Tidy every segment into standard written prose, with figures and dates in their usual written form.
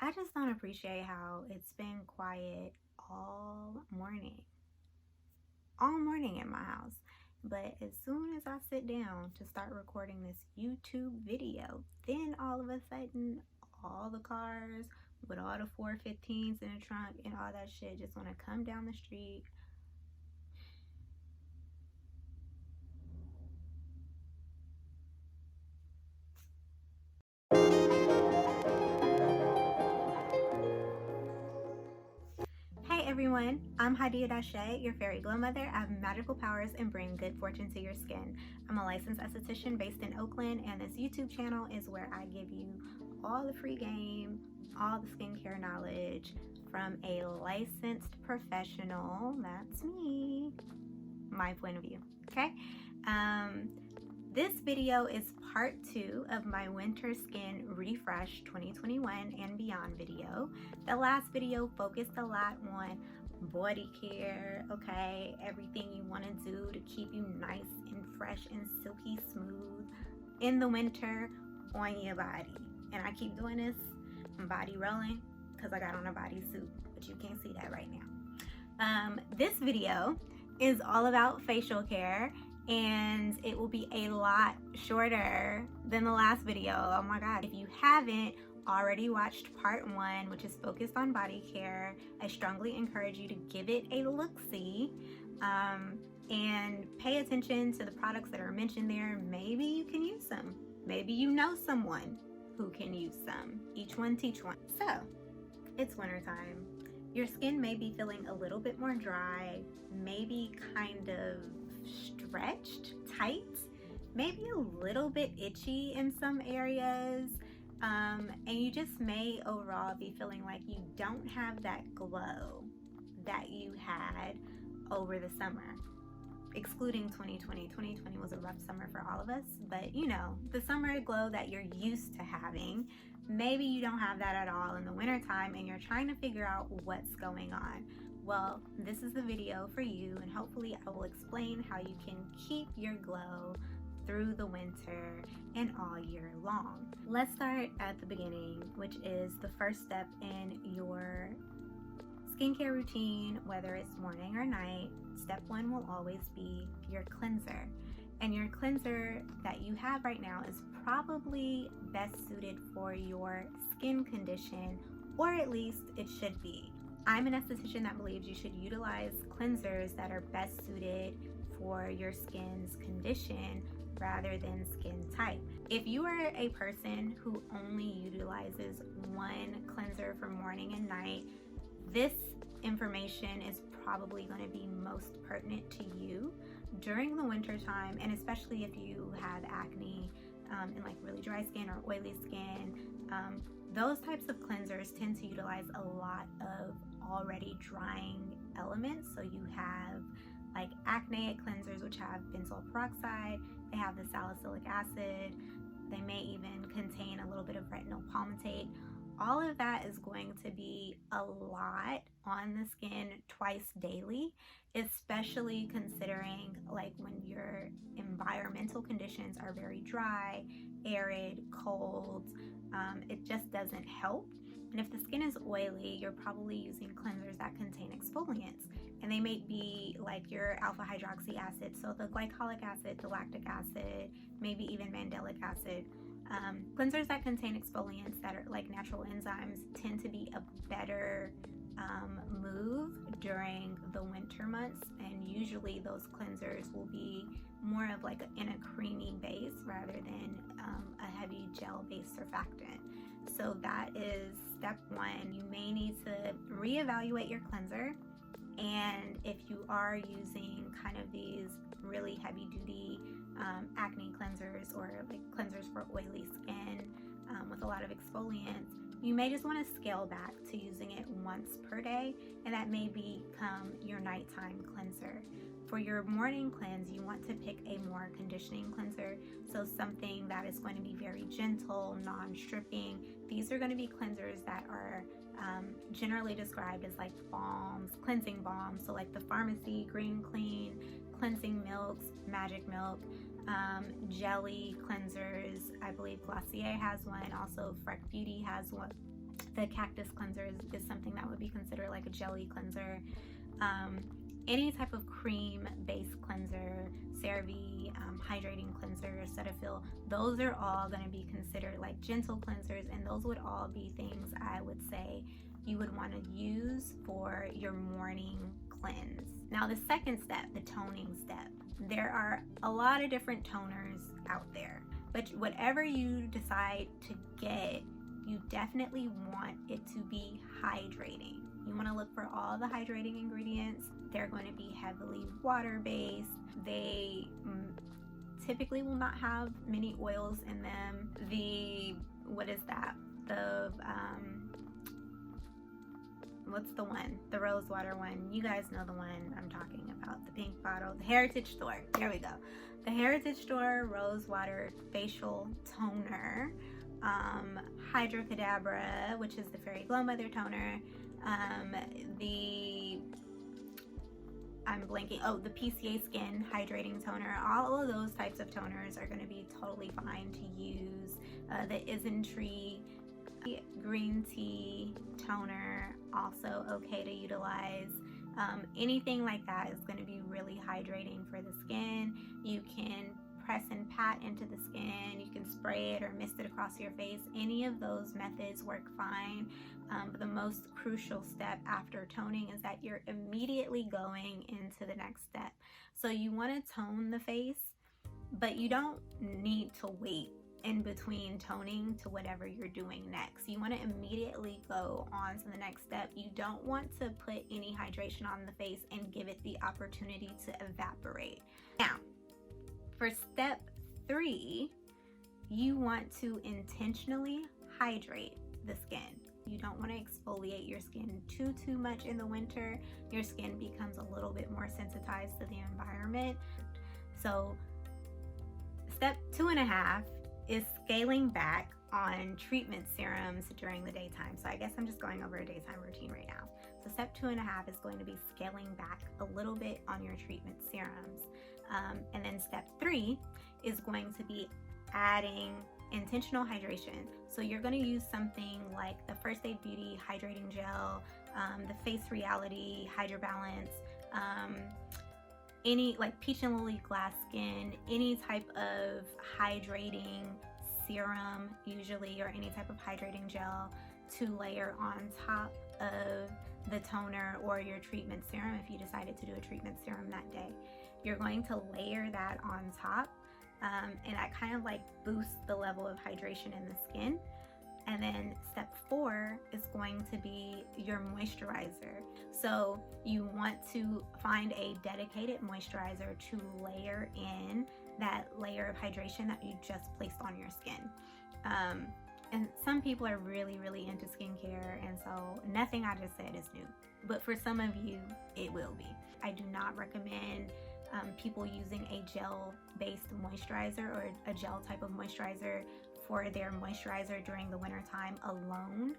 I just don't appreciate how it's been quiet all morning. All morning in my house. But as soon as I sit down to start recording this YouTube video, then all of a sudden, all the cars with all the 415s in the trunk and all that shit just want to come down the street. Hey everyone, I'm Hydrating, your fairy glow mother. I have magical powers and bring good fortune to your skin. I'm a licensed esthetician based in Oakland, and this YouTube channel is where I give you all the free game, all the skincare knowledge from a licensed professional. That's me, my point of view, okay? This video is part 2 of my Winter Skin Refresh 2021 and Beyond video. The last video focused a lot on body care, okay? Everything you want to do to keep you nice and fresh and silky smooth in the winter on your body. And I keep doing this, I'm body rolling because I got on a bodysuit, but you can't see that right now. This video is all about facial care, and it will be a lot shorter than the last video. Oh my god, if you haven't already watched part 1, which is focused on body care, I strongly encourage you to give it a look-see and pay attention to the products that are mentioned there. Maybe you can use them. Maybe you know someone who can use some. Each one teach one. So it's wintertime. Your skin may be feeling a little bit more dry, maybe kind of stretched, tight, maybe a little bit itchy in some areas, and you just may overall be feeling like you don't have that glow that you had over the summer. Excluding 2020. 2020 was a rough summer for all of us, but you know, the summer glow that you're used to having, maybe you don't have that at all in the wintertime and you're trying to figure out what's going on. Well, this is the video for you, and hopefully I will explain how you can keep your glow through the winter and all year long. Let's start at the beginning, which is the first step in your skincare routine, whether it's morning or night. Step 1 will always be your cleanser. And your cleanser that you have right now is probably best suited for your skin condition, or at least it should be. I'm an esthetician that believes you should utilize cleansers that are best suited for your skin's condition rather than skin type. If you are a person who only utilizes one cleanser for morning and night, this information is probably going to be most pertinent to you during the winter time, and especially if you have acne and like really dry skin or oily skin. Those types of cleansers tend to utilize a lot of already drying elements. So you have like acneic cleansers, which have benzoyl peroxide, they have the salicylic acid, they may even contain a little bit of retinol palmitate. All of that is going to be a lot on the skin twice daily, especially considering like when your environmental conditions are very dry, arid, cold. It just doesn't help. And if the skin is oily, you're probably using cleansers that contain exfoliants, and they may be like your alpha hydroxy acid, so the glycolic acid, the lactic acid, maybe even mandelic acid. Cleansers that contain exfoliants that are like natural enzymes tend to be a better move during the winter months, and usually those cleansers will be more of like in a creamy base rather than a heavy gel based surfactant. So that is step 1. You may need to reevaluate your cleanser, and if you are using kind of these really heavy duty acne cleansers or like cleansers for oily skin with a lot of exfoliants, you may just want to scale back to using it once per day, and that may become your nighttime cleanser. For your morning cleanse, you want to pick a more conditioning cleanser, so something that is going to be very gentle, non-stripping. These are going to be cleansers that are generally described as like balms, cleansing balms, so like the pharmacy Green Clean, cleansing milks, magic milk, jelly cleansers. I believe Glossier has one, also Freck Beauty has one. The cactus cleanser is something that would be considered like a jelly cleanser. Any type of cream-based cleanser, CeraVe, hydrating cleanser, Cetaphil, those are all going to be considered like gentle cleansers, and those would all be things I would say you would want to use for your morning cleanse. Now the second step, the toning step. There are a lot of different toners out there, but whatever you decide to get, you definitely want it to be hydrating. You want to look for all the hydrating ingredients. They're going to be heavily water-based. They typically will not have many oils in them. What is that? What's the one? The rose water one. You guys know the one I'm talking about. The pink bottle. The Heritage Store. There we go. The Heritage Store Rose Water Facial Toner. Hydrocadabra, which is the Fairy Glow Mother Toner. The PCA Skin Hydrating Toner. All of those types of toners are going to be totally fine to use. The Isntree Green Tea Toner, also okay to utilize. Anything like that is going to be really hydrating for the skin. You can press and pat into the skin. You can spray it or mist it across your face. Any of those methods work fine. But the most crucial step after toning is that you're immediately going into the next step. So you want to tone the face, but you don't need to wait in between toning to whatever you're doing next. You want to immediately go on to the next step. You don't want to put any hydration on the face and give it the opportunity to evaporate. Now, for step 3, you want to intentionally hydrate the skin. You don't want to exfoliate your skin too much in the winter. Your skin becomes a little bit more sensitized to the environment. So step 2.5 is scaling back on treatment serums during the daytime. So I guess I'm just going over a daytime routine right now. So step 2.5 is going to be scaling back a little bit on your treatment serums. And then step 3 is going to be adding intentional hydration. So you're going to use something like the First Aid Beauty Hydrating Gel, the Face Reality Hydra Balance, any like Peach and Lily Glass Skin, any type of hydrating serum usually, or any type of hydrating gel to layer on top of the toner or your treatment serum if you decided to do a treatment serum that day. You're going to layer that on top, and that kind of like boosts the level of hydration in the skin. And then step 4 is going to be your moisturizer. So you want to find a dedicated moisturizer to layer in that layer of hydration that you just placed on your skin. And some people are really into skincare, and so nothing I just said is new. But for some of you, it will be. I do not recommend people using a gel-based moisturizer or a gel type of moisturizer for their moisturizer during the winter time alone.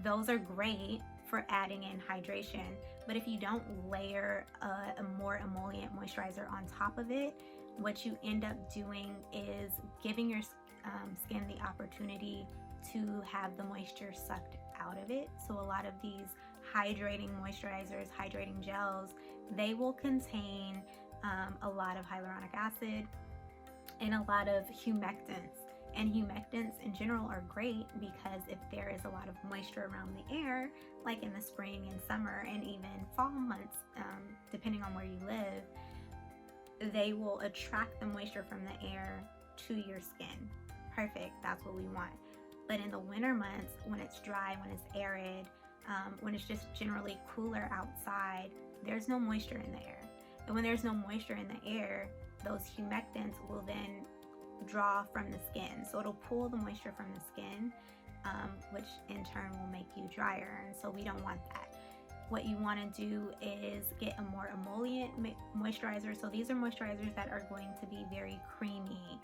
Those are great for adding in hydration, but if you don't layer a more emollient moisturizer on top of it, what you end up doing is giving your skin the opportunity to have the moisture sucked out of it. So a lot of these hydrating moisturizers, hydrating gels, they will contain a lot of hyaluronic acid and a lot of humectants. And humectants in general are great because if there is a lot of moisture around the air, like in the spring and summer and even fall months, depending on where you live, they will attract the moisture from the air to your skin. Perfect, that's what we want. But in the winter months, when it's dry, when it's arid, when it's just generally cooler outside, there's no moisture in the air. And when there's no moisture in the air, those humectants will then draw from the skin. So it'll pull the moisture from the skin, which in turn will make you drier. And so we don't want that. What you want to do is get a more emollient moisturizer. So these are moisturizers that are going to be very creamy.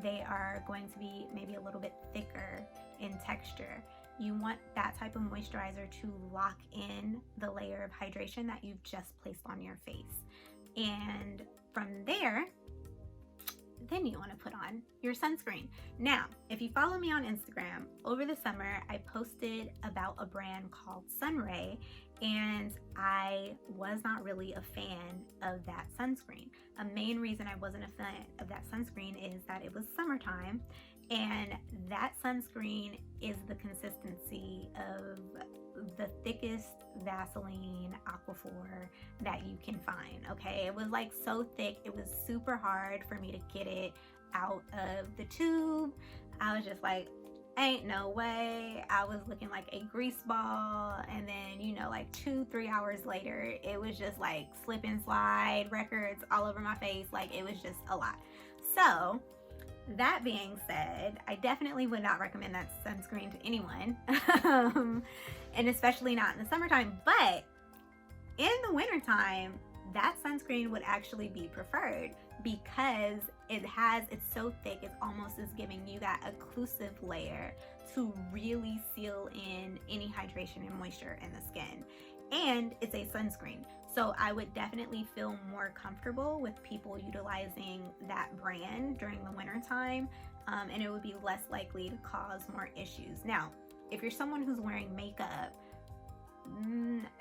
They are going to be maybe a little bit thicker in texture. You want that type of moisturizer to lock in the layer of hydration that you've just placed on your face. And from there, then you want to put on your sunscreen. Now, if you follow me on Instagram, over the summer I posted about a brand called Sunray, and I was not really a fan of that sunscreen. A main reason I wasn't a fan of that sunscreen is that it was summertime, and that sunscreen is the consistency of the thickest Vaseline Aquaphor that you can find. Okay, it was like so thick, it was super hard for me to get it out of the tube. I was just like, ain't no way. I was looking like a grease ball, and then, you know, like 2-3 hours later, it was just like slip and slide records all over my face. Like, it was just a lot. So that being said, I definitely would not recommend that sunscreen to anyone, and especially not in the summertime. But in the wintertime, that sunscreen would actually be preferred because it's so thick, it's almost as giving you that occlusive layer to really seal in any hydration and moisture in the skin. And it's a sunscreen, so I would definitely feel more comfortable with people utilizing that brand during the winter time, and it would be less likely to cause more issues. Now, if you're someone who's wearing makeup,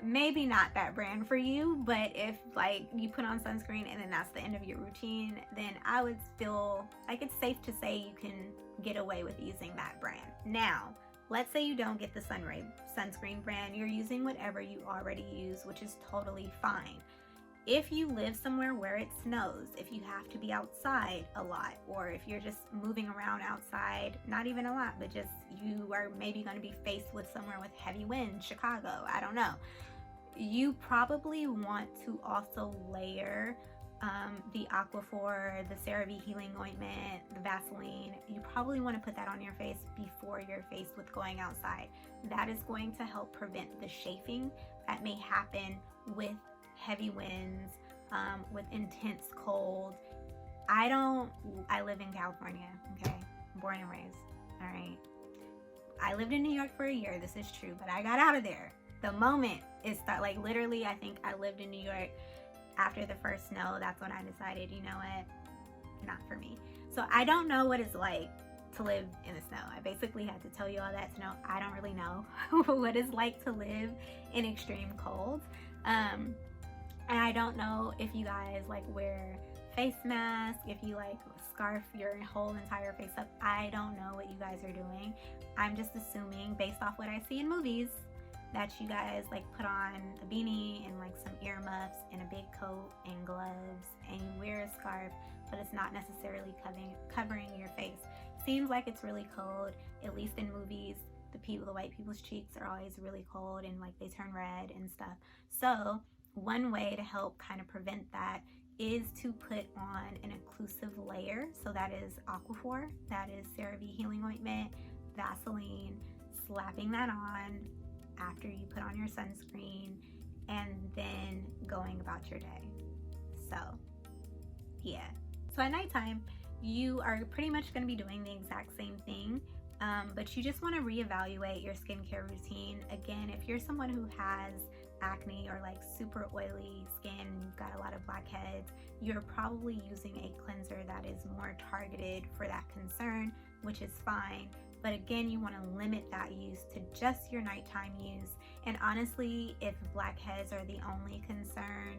maybe not that brand for you, but if like you put on sunscreen and then that's the end of your routine, then I would feel like it's safe to say you can get away with using that brand. Now, let's say you don't get the Sunray sunscreen brand, you're using whatever you already use, which is totally fine. If you live somewhere where it snows, if you have to be outside a lot, or if you're just moving around outside, not even a lot, but just you are maybe going to be faced with somewhere with heavy winds, Chicago, I don't know, you probably want to also layer the Aquaphor, the CeraVe healing ointment, the Vaseline. You probably want to put that on your face before you're faced with going outside. That is going to help prevent the chafing that may happen with heavy winds, with intense cold. I live in California, okay? Born and raised, all right? I lived in New York for a year, this is true, but I got out of there the moment it started. Like, literally, I think I lived in New York after the first snow. That's when I decided, you know what, not for me. So I don't know what it's like to live in the snow. I basically had to tell you all that to know I don't really know what it's like to live in extreme cold. And I don't know if you guys like wear face masks, if you like scarf your whole entire face up. I don't know what you guys are doing. I'm just assuming based off what I see in movies that you guys like put on a beanie and like some earmuffs and a big coat and gloves, and you wear a scarf, but it's not necessarily covering your face. Seems like it's really cold, at least in movies. The white people's cheeks are always really cold and like they turn red and stuff. So one way to help kind of prevent that is to put on an occlusive layer. So that is Aquaphor, that is CeraVe healing ointment, Vaseline, slapping that on after you put on your sunscreen, and then going about your day. So yeah, so at nighttime you are pretty much going to be doing the exact same thing, but you just want to reevaluate your skincare routine. Again, if you're someone who has acne or like super oily skin and you've got a lot of blackheads, you're probably using a cleanser that is more targeted for that concern, which is fine. But again, you want to limit that use to just your nighttime use. And honestly, if blackheads are the only concern,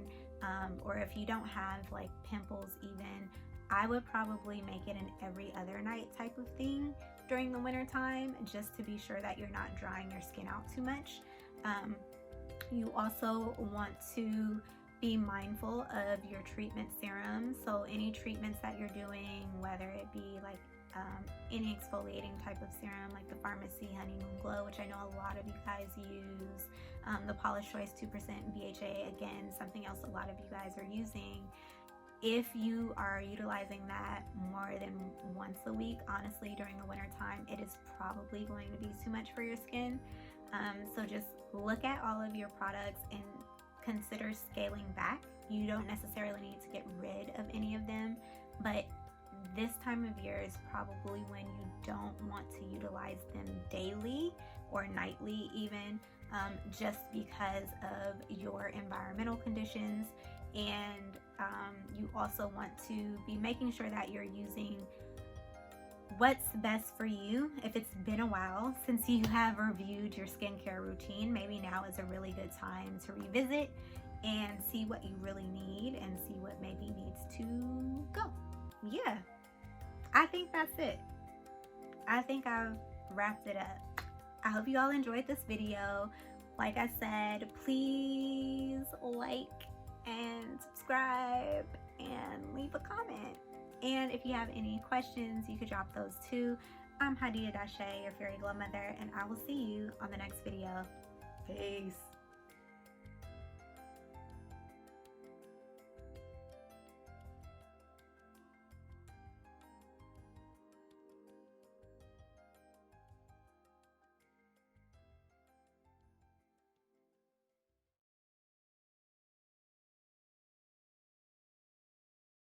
or if you don't have like pimples even, I would probably make it an every other night type of thing during the winter time, just to be sure that you're not drying your skin out too much. You also want to be mindful of your treatment serums. So any treatments that you're doing, whether it be like any exfoliating type of serum like the Pharmacy Honeymoon Glow, which I know a lot of you guys use, the Polish Choice 2% BHA, again, something else a lot of you guys are using. If you are utilizing that more than once a week, honestly, during the winter time, it is probably going to be too much for your skin. So just look at all of your products and consider scaling back. You don't necessarily need to get rid of any of them, but this time of year is probably when you don't want to utilize them daily or nightly even, just because of your environmental conditions and You also want to be making sure that you're using what's best for you. If it's been a while since you have reviewed your skincare routine, maybe now is a really good time to revisit and see what you really need and see what maybe needs to go. Yeah, I think that's it. I think I've wrapped it up. I hope you all enjoyed this video. Like I said, please like and subscribe and leave a comment. And if you have any questions, you could drop those too. I'm Hydrating, your fairy glow mother, and I will see you on the next video. Peace.